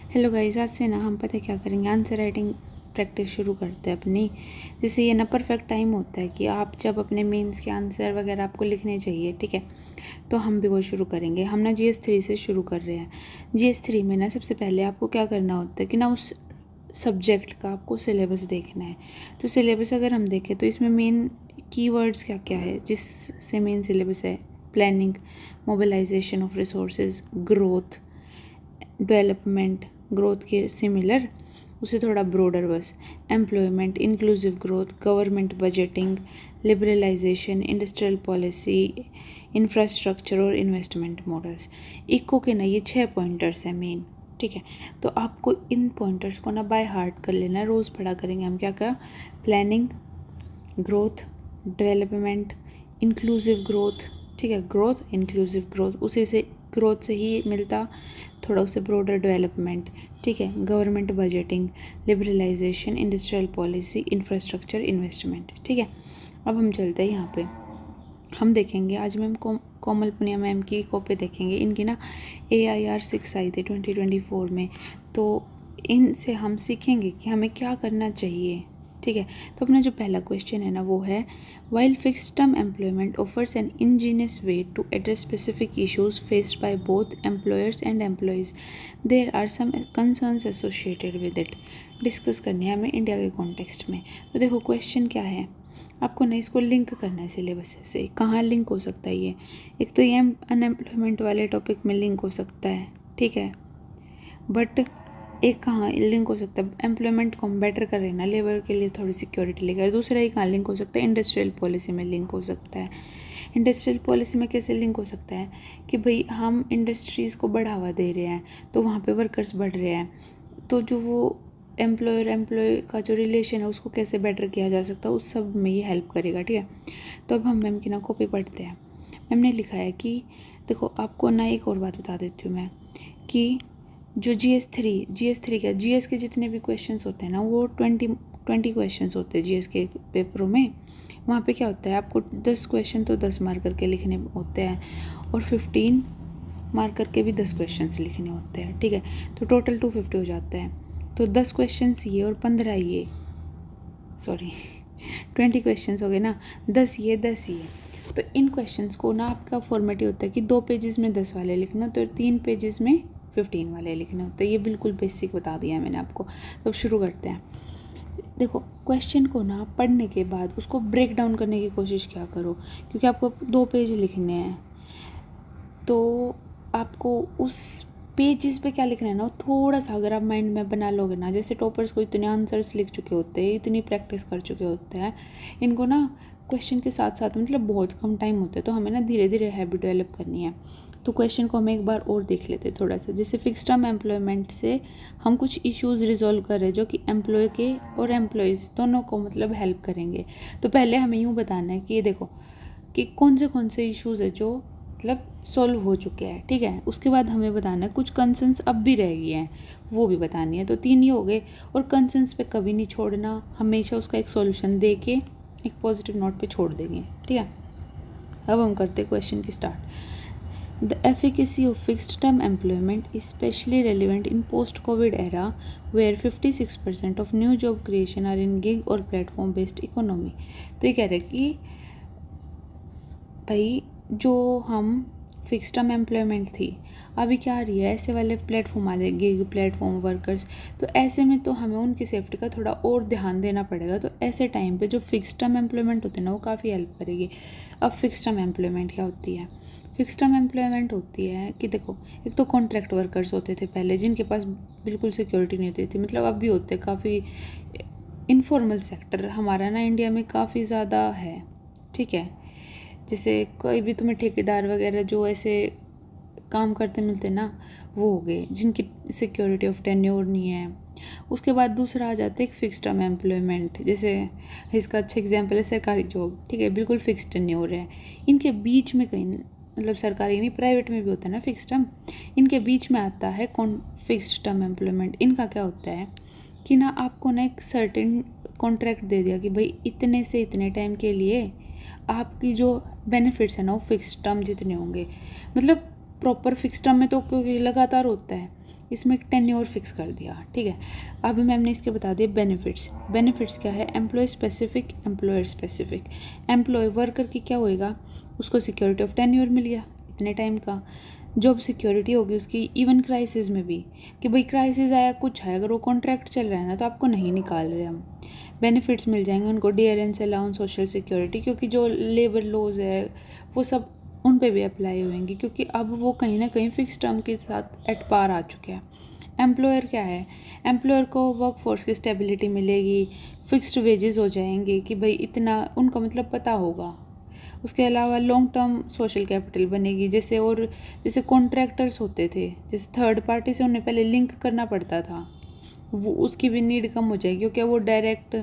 Hello guys, आज से ना हम पता है क्या करेंगे, आंसर राइटिंग प्रैक्टिस शुरू करते हैं अपनी। जैसे ये ना परफेक्ट टाइम होता है कि आप जब अपने मेंस के आंसर वगैरह आपको लिखने चाहिए, ठीक है। तो हम भी वो शुरू करेंगे। हम ना GS3 से शुरू कर रहे हैं। GS3 में ना सबसे पहले आपको क्या करना होता है कि ना उस सब्जेक्ट का आपको सिलेबस देखना है। तो सिलेबस अगर हम देखें तो इसमें मेन कीवर्ड्स क्या क्या है, जिससे मेन सिलेबस है planning, mobilisation of resources, growth, development, growth के सिमिलर, उसे थोड़ा ब्रॉडर बस, employment, inclusive growth, government budgeting, liberalisation, industrial policy, infrastructure और इन्वेस्टमेंट मॉडल्स। इको के ना ये 6 पॉइंटर्स हैं मेन, ठीक है। तो आपको इन पॉइंटर्स को ना बाय हार्ट कर लेना है, रोज़ पढ़ा करेंगे हम। क्या क्या? Planning, growth, development, inclusive growth, ठीक है। ग्रोथ, इंक्लूसिव ग्रोथ, उसी से ग्रोथ से ही मिलता थोड़ा उसे ब्रॉडर डेवलपमेंट, ठीक है। Government budgeting, liberalisation, industrial policy, infrastructure, investment, ठीक है। अब हम चलते हैं यहाँ पे, हम देखेंगे आज मैम कोमल पुनिया मैम की कॉपी देखेंगे। इनकी ना AIR 6 आई थी 2024 में। तो इनसे हम सीखेंगे कि हमें क्या करना चाहिए, ठीक है। तो अपना जो पहला क्वेश्चन है ना वो है, while fixed term employment offers an ingenious way to address specific issues faced by both employers and employees, there are some concerns associated with it. Discuss करनी है हमें इंडिया के कॉन्टेक्स्ट में। तो देखो क्वेश्चन क्या है, आपको ना इसको लिंक करना है सिलेबस से। कहाँ लिंक हो सकता है ये? एक तो ये अनएम्प्लॉयमेंट वाले टॉपिक में लिंक हो सकता है, ठीक है। बट एक कहाँ लिंक हो सकता है, एम्प्लॉयमेंट को हम बेटर कर रहे हैं ना, लेबर के लिए थोड़ी सिक्योरिटी लेकर। दूसरा ही कहाँ लिंक हो सकता है, इंडस्ट्रियल पॉलिसी में लिंक हो सकता है। इंडस्ट्रियल पॉलिसी में कैसे लिंक हो सकता है कि भाई हम इंडस्ट्रीज़ को बढ़ावा दे रहे हैं तो वहाँ पे वर्कर्स बढ़ रहे हैं, तो जो वो एम्प्लॉयर एम्प्लॉय का जो रिलेशन है उसको कैसे बेटर किया जा सकता है, उस सब में ये हेल्प करेगा, ठीक है। तो अब हम मैम की ना कॉपी पढ़ते हैं। मैम ने लिखा है कि देखो, आपको ना एक और बात बता देती हूँ मैं कि जो GS3 क्या, GS के जितने भी क्वेश्चंस होते हैं ना वो 20 क्वेश्चंस होते हैं GS के पेपरों में। वहाँ पे क्या होता है, आपको 10 क्वेश्चन तो 10 मार्क करके लिखने होते हैं और 15 मार्क करके भी 10 क्वेश्चंस लिखने होते हैं, ठीक है। तो टोटल 250 हो जाता है। तो 10 क्वेश्चंस ये और 15 ये, सॉरी 20 क्वेश्चंस हो गए ना, 10 ये 10 ये। तो इन क्वेश्चंस को ना आपका फॉर्मेट होता है कि 2 पेजेस में 10 वाले लिखना, तो 3 पेजेस में 15 वाले लिखने होते हैं। ये बिल्कुल बेसिक बता दिया है मैंने आपको। तो अब शुरू करते हैं। देखो क्वेश्चन को ना पढ़ने के बाद उसको ब्रेक डाउन करने की कोशिश क्या करो, क्योंकि आपको 2 पेज लिखने हैं। तो आपको उस पेजेस पे क्या लिखना है ना, थोड़ा सा अगर आप माइंड में बना लोगे ना, जैसे टॉपर्स को इतने आंसर्स लिख चुके होते हैं, इतनी प्रैक्टिस कर चुके होते हैं, इनको ना क्वेश्चन के साथ साथ मतलब बहुत कम टाइम होता है, तो हमें ना धीरे धीरे हैबिट डेवलप करनी है। तो क्वेश्चन को हम एक बार और देख लेते हैं थोड़ा सा। जैसे फिक्स टर्म एम्प्लॉयमेंट से हम कुछ इश्यूज़ रिजॉल्व कर रहे हैं जो कि एम्प्लॉय के और एम्प्लॉयज़ दोनों को मतलब हेल्प करेंगे। तो पहले हमें यूँ बताना है कि ये देखो कि कौन से इश्यूज़ है जो मतलब सॉल्व हो चुके हैं, ठीक है। उसके बाद हमें बताना है कुछ कंसर्न्स अब भी रह गए हैं, वो भी बतानी है। तो 3 ही हो गए। और कंसर्न्स पे कभी नहीं छोड़ना, हमेशा उसका एक सॉल्यूशन दे के एक पॉजिटिव नोट पे छोड़ देंगे, ठीक है। अब हम करते हैं क्वेश्चन की start. The efficacy of fixed term employment is especially relevant in post Covid era where 56% of new job creation are in gig और प्लेटफॉर्म बेस्ड इकोनॉमी। तो ये कह रहे हैं कि भाई जो हम फिक्स टर्म एम्प्लॉयमेंट थी, अभी क्या आ रही है, ऐसे वाले प्लेटफॉर्म आ रहे हैं, गिग प्लेटफॉर्म वर्कर्स। तो ऐसे में तो हमें उनकी सेफ्टी का थोड़ा और ध्यान देना पड़ेगा। तो ऐसे टाइम पे जो फिक्स टर्म एम्प्लॉयमेंट होते हैं ना वो काफ़ी हेल्प करेगी। अब फिक्स टर्म एम्प्लॉयमेंट क्या होती है? फिक्स टर्म एम्प्लॉयमेंट होती है कि देखो, एक तो कॉन्ट्रैक्ट वर्कर्स होते थे पहले, जिनके पास बिल्कुल सिक्योरिटी नहीं होती थी, मतलब अब भी होते हैं। काफ़ी इनफॉर्मल सेक्टर हमारा ना इंडिया में काफ़ी ज़्यादा है, ठीक है। जैसे कोई भी तुम्हें ठेकेदार वगैरह जो ऐसे काम करते मिलते ना, वो हो गए जिनकी सिक्योरिटी ऑफ टेन्योर नहीं है। उसके बाद दूसरा आ जाता है एक फिक्स टर्म एम्प्लॉयमेंट। जैसे इसका अच्छा एग्जांपल है सरकारी जॉब, ठीक है, बिल्कुल फिक्स टेन्योर है। इनके बीच में कहीं मतलब सरकारी नहीं, प्राइवेट में भी होता है ना फिक्स टर्म, इनके बीच में आता है फिक्स टर्म एम्प्लॉयमेंट। इनका क्या होता है कि ना आपको ना एक सर्टेन कॉन्ट्रैक्ट दे दिया कि भाई इतने से इतने टाइम के लिए आपकी जो बेनिफिट्स है ना वो फिक्स टर्म जितने होंगे। मतलब प्रॉपर फिक्स टर्म में तो क्योंकि लगातार होता है, इसमें एक टेन्योर फिक्स कर दिया, ठीक है। अभी मैम ने इसके बता दिए बेनिफिट्स। बेनिफिट्स क्या है? Employee specific, employer specific. Employee worker की क्या होएगा, उसको सिक्योरिटी ऑफ टेन्योर मिल गया इतने टाइम का, जॉब सिक्योरिटी होगी उसकी इवन क्राइसिस में भी, कि भाई क्राइसिस आया कुछ है, अगर वो कॉन्ट्रैक्ट चल रहा है ना तो आपको नहीं निकाल रहे हम, बेनिफिट्स मिल जाएंगे उनको, डियरेंस अलाउंस, सोशल सिक्योरिटी, क्योंकि जो लेबर लॉज है वो सब उन पे भी अप्लाई होंगी, क्योंकि अब वो कहीं ना कहीं फिक्स टर्म के साथ एट पार आ चुके हैं। एम्प्लॉयर क्या है? एम्प्लॉयर को वर्क फोर्स की स्टेबिलिटी मिलेगी, फिक्स्ड वेजेस हो जाएंगे कि भाई इतना उनको मतलब पता होगा। उसके अलावा लॉन्ग टर्म सोशल कैपिटल बनेगी, जैसे कॉन्ट्रैक्टर्स होते थे, जैसे थर्ड पार्टी से उन्हें पहले लिंक करना पड़ता था, वो उसकी भी नीड कम हो जाएगी, क्योंकि वो डायरेक्ट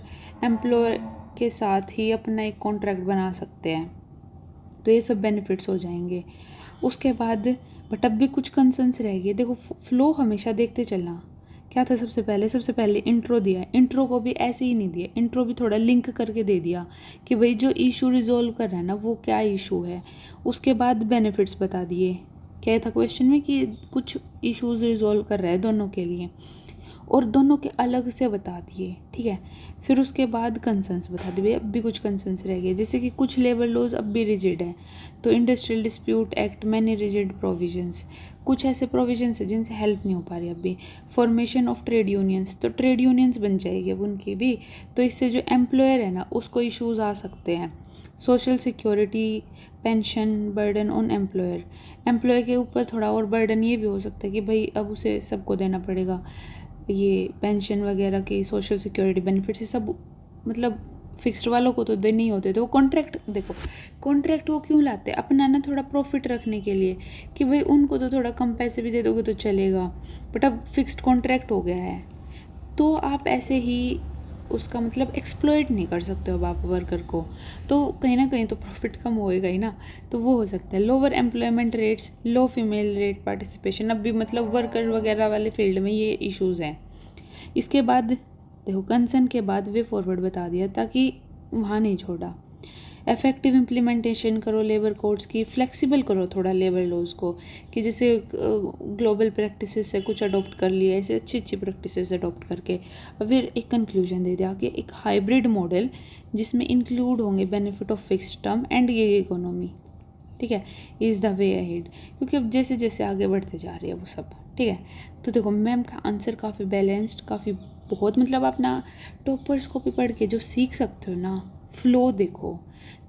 एम्प्लॉयर के साथ ही अपना एक कॉन्ट्रैक्ट बना सकते हैं। तो ये सब बेनिफिट्स हो जाएंगे। उसके बाद बट अब भी कुछ कंसर्न्स रह गए। देखो फ्लो हमेशा देखते चलना। क्या था सबसे पहले इंट्रो दिया। इंट्रो को भी ऐसे ही नहीं दिया, इंट्रो भी थोड़ा लिंक करके दे दिया कि भाई जो इशू रिजॉल्व कर रहा है ना वो क्या इशू है। उसके बाद बेनिफिट्स बता दिए। क्या था क्वेश्चन में कि कुछ इश्यूज रिजॉल्व कर रहा है दोनों के लिए, और दोनों के अलग से बता दिए, ठीक है। फिर उसके बाद कंसर्न्स बता दिए। अब भी कुछ कंसर्न्स रह गए, जैसे कि कुछ लेबर लॉज अब भी रिजिड है, तो industrial dispute act many rigid provisions, कुछ ऐसे प्रोविजंस है जिनसे हेल्प नहीं हो पा रही अभी। फॉर्मेशन ऑफ ट्रेड यूनियंस, तो ट्रेड यूनियंस बन जाएगी अब उनकी भी, तो इससे जो एम्प्लॉयर है ना उसको इशूज़ आ सकते हैं। Social security, pension burden on employer, employee के ऊपर थोड़ा और बर्डन ये भी हो सकता है कि भाई अब उसे सबको देना पड़ेगा, ये पेंशन वगैरह की, सोशल सिक्योरिटी बेनिफिट्स, ये सब मतलब फिक्स्ड वालों को तो देने ही होते। तो वो कॉन्ट्रैक्ट, देखो कॉन्ट्रैक्ट वो क्यों लाते हैं? अपना ना थोड़ा प्रॉफिट रखने के लिए, कि भाई उनको तो थोड़ा कम पैसे भी दे दोगे तो चलेगा, बट अब फिक्स्ड कॉन्ट्रैक्ट हो गया है तो आप ऐसे ही उसका मतलब एक्सप्लॉइट नहीं कर सकते हो आप वर्कर को, तो कहीं ना कहीं तो प्रॉफिट कम होएगा ही ना, तो वो हो सकता है। लोअर एम्प्लॉयमेंट रेट्स, लो फीमेल रेट पार्टिसिपेशन, अब भी मतलब वर्कर वगैरह वाले फील्ड में ये इश्यूज़ हैं। इसके बाद देखो कंसर्न के बाद वे फॉरवर्ड बता दिया ताकि वहाँ नहीं छोड़ा। इफेक्टिव इम्प्लीमेंटेशन करो लेबर कोड्स की, फ्लेक्सिबल करो थोड़ा लेबर लॉज को, कि जैसे ग्लोबल प्रैक्टिसेस से कुछ अडॉप्ट कर लिया, ऐसे अच्छी अच्छी प्रैक्टिसेस अडॉप्ट करके। और फिर एक कंक्लूजन दे दिया कि एक हाइब्रिड मॉडल जिसमें इंक्लूड होंगे benefit of fixed term and gig economy, ठीक है, इज़ द वे अहेड, क्योंकि अब जैसे जैसे आगे बढ़ते जा रही है वो सब, ठीक है। तो देखो मैम का आंसर काफ़ी बैलेंस्ड, काफ़ी बहुत मतलब अपना टॉपर्स को भी पढ़ के जो सीख सकते हो ना, फ्लो देखो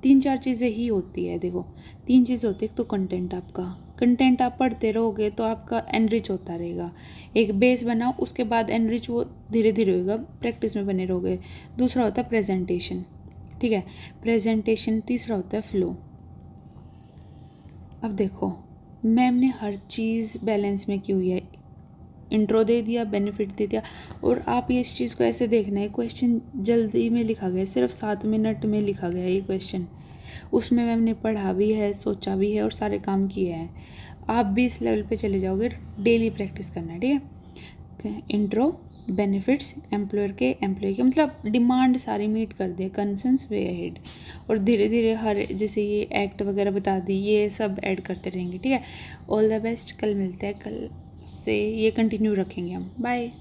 3-4 चीज़ें ही होती है। देखो 3 चीज़ें होती है, एक तो कंटेंट, आपका कंटेंट आप पढ़ते रहोगे तो आपका एनरिच होता रहेगा, एक बेस बनाओ, उसके बाद एनरिच वो धीरे धीरे होगा, प्रैक्टिस में बने रहोगे। दूसरा होता है प्रेजेंटेशन, ठीक है, प्रेजेंटेशन। तीसरा होता है फ्लो। अब देखो मैम ने हर चीज़ बैलेंस में की हुई है, इंट्रो दे दिया, बेनिफिट दे दिया, और आप ये इस चीज़ को ऐसे देखना है, क्वेश्चन जल्दी में लिखा गया है, सिर्फ 7 मिनट में लिखा गया है ये क्वेश्चन, उसमें मैम ने पढ़ा भी है, सोचा भी है और सारे काम किए हैं। आप भी इस लेवल पे चले जाओगे, डेली प्रैक्टिस करना है, ठीक है। इंट्रो, बेनिफिट्स, एम्प्लॉय के मतलब डिमांड सारी मीट कर दिए, कंसर्न्स, वे अहेड, और धीरे धीरे हर जैसे ये एक्ट वगैरह बता दी, ये सब ऐड करते रहेंगे, ठीक है। ऑल द बेस्ट, कल मिलते हैं, कल से ये कंटिन्यू रखेंगे हम, बाय।